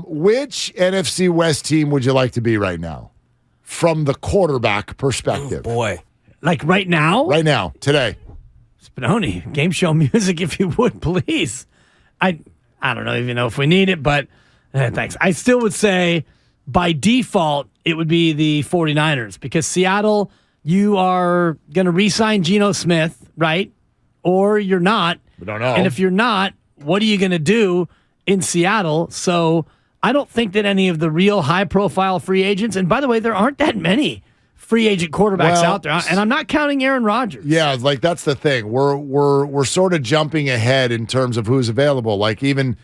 Which NFC West team would you like to be right now? From the quarterback perspective. Oh, boy. Like right now? Right now, today. Spinoni, game show music if you would, please. I don't even know if we need it, but thanks. I still would say by default it would be the 49ers because Seattle, you are going to re-sign Geno Smith, right? Or you're not. We don't know. And if you're not, what are you going to do in Seattle? So I don't think that any of the real high-profile free agents, and by the way, there aren't that many free agent quarterbacks out there, and I'm not counting Aaron Rodgers. Yeah, like that's the thing. We're sort of jumping ahead in terms of who's available. Like even,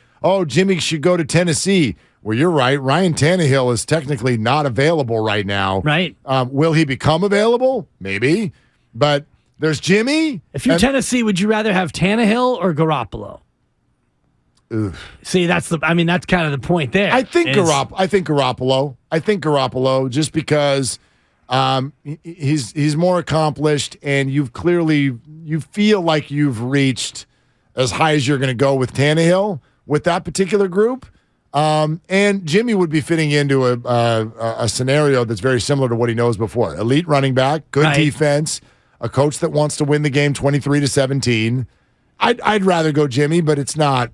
Jimmy should go to Tennessee. Well, you're right. Ryan Tannehill is technically not available right now. Right. Will he become available? Maybe. But there's Jimmy. If you're Tennessee, would you rather have Tannehill or Garoppolo? Oof. See, that's kind of the point there. I think Garoppolo. I think Garoppolo just because he's more accomplished, and you feel like you've reached as high as you're going to go with Tannehill with that particular group. And Jimmy would be fitting into a scenario that's very similar to what he knows before. Elite running back, good defense, a coach that wants to win the game 23-17. I'd rather go Jimmy, but it's not.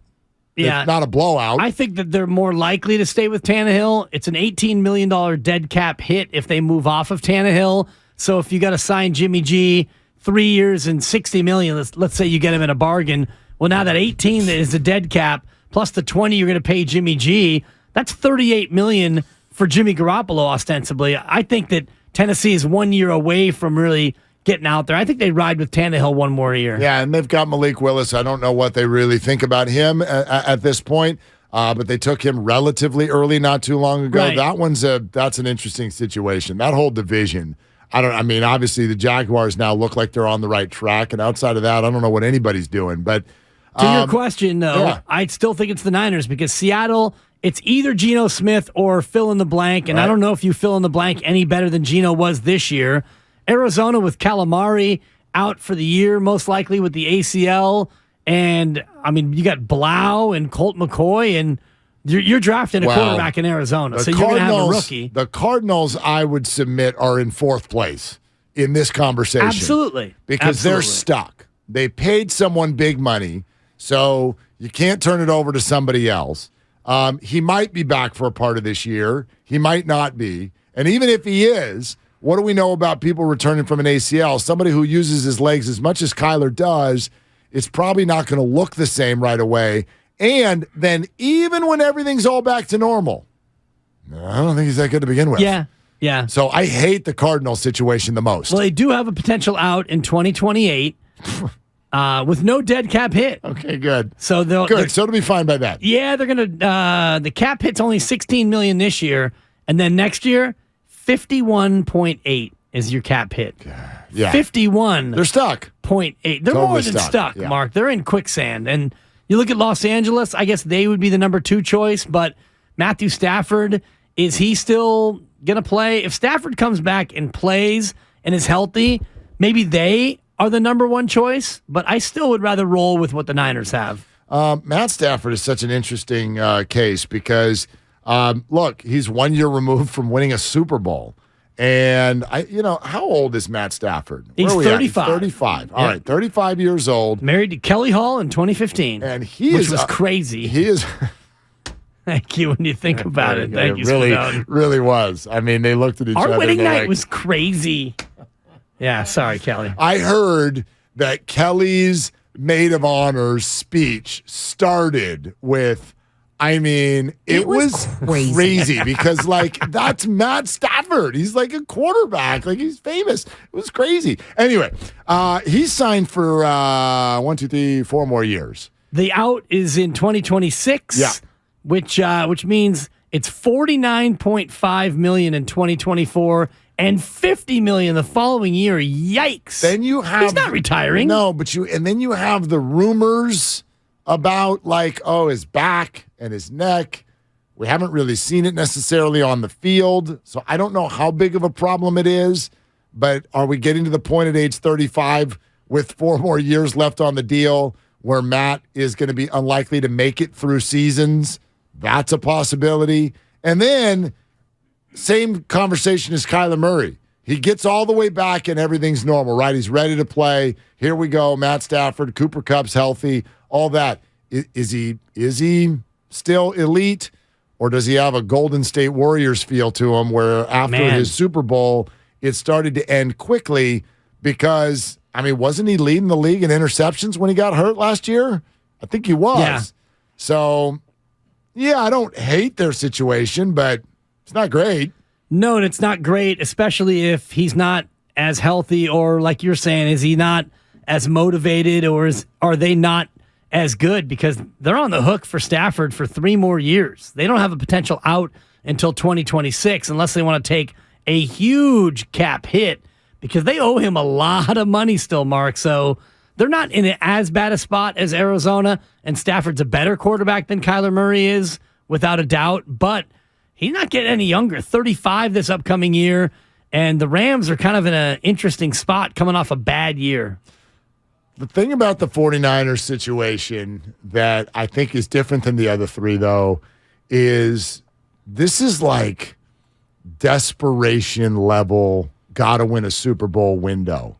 Yeah, it's not a blowout. I think that they're more likely to stay with Tannehill. It's an $18 million dead cap hit if they move off of Tannehill. So if you got to sign Jimmy G 3 years and $60 million, let's say you get him in a bargain. Well, now that 18 is the dead cap plus the 20 you're going to pay Jimmy G, that's $38 million for Jimmy Garoppolo ostensibly. I think that Tennessee is 1 year away from really getting out there. I think they ride with Tannehill one more year. Yeah, and they've got Malik Willis. I don't know what they really think about him at this point, but they took him relatively early not too long ago. Right. That's an interesting situation. That whole division. Obviously the Jaguars now look like they're on the right track, and outside of that, I don't know what anybody's doing. But to your question, though, I still think it's the Niners because Seattle, it's either Geno Smith or fill in the blank, and I don't know if you fill in the blank any better than Geno was this year. Arizona with Calamari out for the year, most likely with the ACL. And, you got Blau and Colt McCoy, and you're drafting a quarterback in Arizona, so you're going to have a rookie. The Cardinals, I would submit, are in fourth place in this conversation. Absolutely. Because they're stuck. They paid someone big money, so you can't turn it over to somebody else. He might be back for a part of this year. He might not be. And even if he is, what do we know about people returning from an ACL? Somebody who uses his legs as much as Kyler does is probably not going to look the same right away. And then even when everything's all back to normal, I don't think he's that good to begin with. Yeah. So I hate the Cardinals situation the most. Well, they do have a potential out in 2028 with no dead cap hit. Okay, good. So they'll be fine by that. Yeah, they're going to the cap hit's only $16 million this year, and then next year 51.8 is your cap hit. Yeah. 51. They're stuck. 0.8. They're totally more than stuck, Mark. They're in quicksand. And you look at Los Angeles, I guess they would be the number 2 choice, but Matthew Stafford, is he still going to play? If Stafford comes back and plays and is healthy, maybe they are the number 1 choice, but I still would rather roll with what the Niners have. Matt Stafford is such an interesting case because look, he's 1 year removed from winning a Super Bowl. And, how old is Matt Stafford? He's 35. 35. All right, 35 years old. Married to Kelly Hall in 2015. And which was crazy. He is. Thank you when you think about it. Thank you, really was. They looked at each other. Our wedding night was crazy. Yeah, sorry, Kelly. I heard that Kelly's maid of honor speech started with, it was crazy because, that's Matt Stafford. He's like a quarterback. He's famous. It was crazy. Anyway, he's signed for 4 more years. The out is in 2026, which means it's $49.5 million in 2024 and $50 million the following year. Yikes! Then you have he's not retiring. No, then you have the rumors about his back and his neck. We haven't really seen it necessarily on the field, so I don't know how big of a problem it is, but are we getting to the point at age 35 with 4 more years left on the deal where Matt is going to be unlikely to make it through seasons That's a possibility. And then same conversation as Kyler Murray. He gets all the way back and everything's normal, right? He's ready to play. Here we go. Matt Stafford, Cooper Kupp's healthy, all that. Is he still elite, or does he have a Golden State Warriors feel to him where after his Super Bowl, it started to end quickly because, I mean, wasn't he leading the league in interceptions when he got hurt last year? I think he was. Yeah. So, yeah, I don't hate their situation, but it's not great. No, and it's not great, especially if he's not as healthy, or like you're saying, is he not as motivated, or are they not as good? Because they're on the hook for Stafford for 3 more years. They don't have a potential out until 2026 unless they want to take a huge cap hit, because they owe him a lot of money still, Mark. So they're not in as bad a spot as Arizona, and Stafford's a better quarterback than Kyler Murray is, without a doubt, but he's not getting any younger. 35 this upcoming year, and the Rams are kind of in an interesting spot coming off a bad year. The thing about the 49ers situation that I think is different than the other 3, though, is this is like desperation level, got to win a Super Bowl window.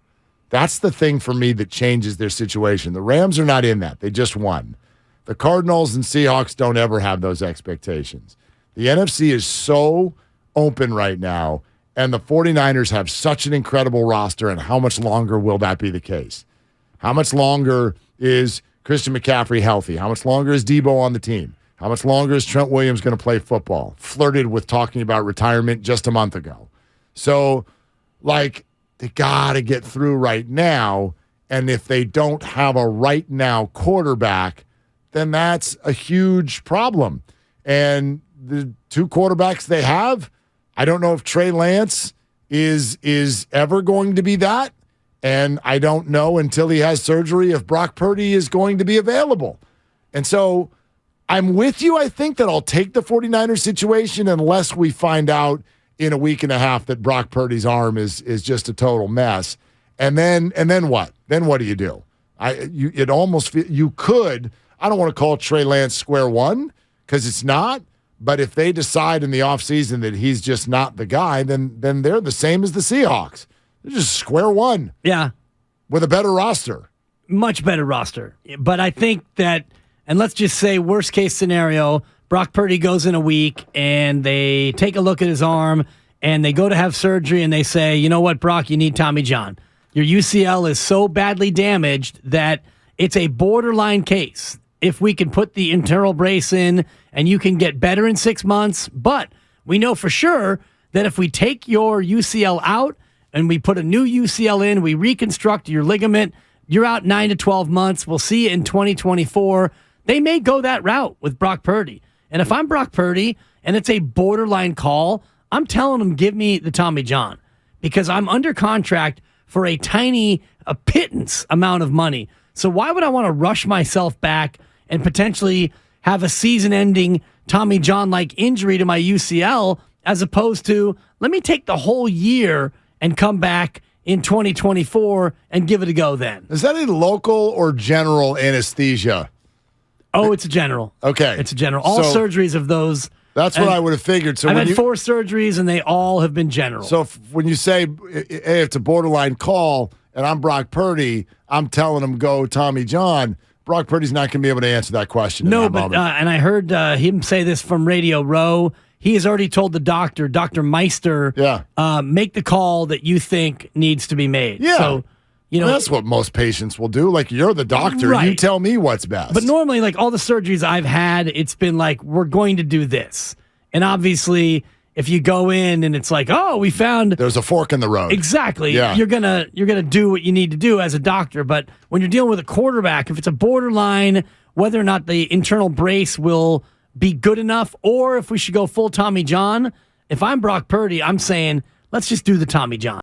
That's the thing for me that changes their situation. The Rams are not in that. They just won. The Cardinals and Seahawks don't ever have those expectations. The NFC is so open right now, and the 49ers have such an incredible roster, and how much longer will that be the case? How much longer is Christian McCaffrey healthy? How much longer is Debo on the team? How much longer is Trent Williams going to play football? Flirted with talking about retirement just a month ago. So, like, they got to get through right now, and if they don't have a right now quarterback, then that's a huge problem. And the 2 quarterbacks they have, I don't know if Trey Lance is ever going to be that. And I don't know until he has surgery if Brock Purdy is going to be available. And so I'm with you. I think that I'll take the 49ers situation unless we find out in a week and a half that Brock Purdy's arm is just a total mess. And then what? Then what do you do? It almost you could. I don't want to call Trey Lance square one because it's not. But if they decide in the offseason that he's just not the guy, then they're the same as the Seahawks. They're just square one. Yeah. With a better roster. Much better roster. But I think that, and let's just say worst case scenario, Brock Purdy goes in a week and they take a look at his arm and they go to have surgery and they say, you know what, Brock, you need Tommy John. Your UCL is so badly damaged that it's a borderline case. If we can put the internal brace in and you can get better in 6 months, but we know for sure that if we take your UCL out and we put a new UCL in, we reconstruct your ligament, you're out 9 to 12 months. We'll see you in 2024. They may go that route with Brock Purdy. And if I'm Brock Purdy and it's a borderline call, I'm telling them, give me the Tommy John, because I'm under contract for a pittance amount of money. So why would I want to rush myself back and potentially have a season-ending Tommy John-like injury to my UCL as opposed to, let me take the whole year and come back in 2024 and give it a go then? Is that a local or general anesthesia? Oh, it's a general. Okay. It's a general. All surgeries of those. That's what I would have figured. So I've had 4 surgeries, and they all have been general. So when you say, hey, it's a borderline call, and I'm Brock Purdy, I'm telling him go Tommy John, Brock Purdy's not going to be able to answer that question. No, but and I heard him say this from Radio Row. He has already told the doctor, Dr. Meister, make the call that you think needs to be made. Yeah. So, that's what most patients will do. Like, you're the doctor. Right. You tell me what's best. But normally, like all the surgeries I've had, it's been like, we're going to do this. And obviously, if you go in and it's like, oh, we found there's a fork in the road. Exactly. Yeah. You're gonna do what you need to do as a doctor. But when you're dealing with a quarterback, if it's a borderline, whether or not the internal brace will be good enough, or if we should go full Tommy John, if I'm Brock Purdy, I'm saying, let's just do the Tommy John.